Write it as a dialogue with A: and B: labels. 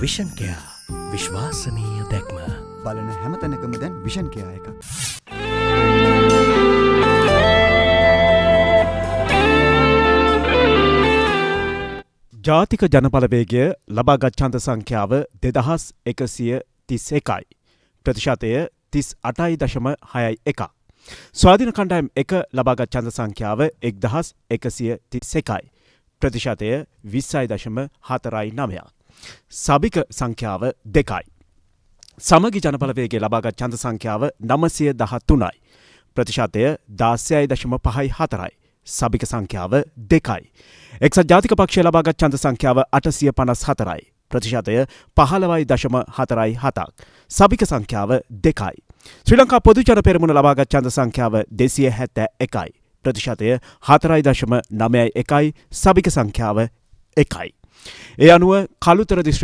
A: Vision care විශ්වාසනීය දැක්ම.
B: බලන හැමතැනකම දැන් විෂන් කෙයා එකක්.
C: ජාතික ජනබලවේගය ලබාගත් ඡන්ද සංඛ්‍යාව 2131යි. ප්‍රතිශතය 38.61. ස්වාධීන කණ්ඩායම් 1 ලබාගත් ඡන්ද සංඛ්‍යාව 1131යි. ප්‍රතිශතය 20.49. සභික සංඛ්‍යාව 2යි. සමගි ජනබලවේගය ලබාගත් ඡන්ද සංඛ්‍යාව 913යි. ප්‍රතිශතය 16.54යි. සභික සංඛ්‍යාව 2යි. එක්සත් ජාතික පක්ෂය ලබාගත් ඡන්ද සංඛ්‍යාව 854යි. ප්‍රතිශතය 15.47ක්. සභික සංඛ්‍යාව 2යි. ශ්‍රී ලංකා පොදු ජන පෙරමුණ ලබාගත් ඡන්ද සංඛ්‍යාව 271යි. ප්‍රතිශතය 4.91යි. සභික සංඛ්‍යාව 1යි. ඒ අනුව කළුතර දිස්ත්‍රික්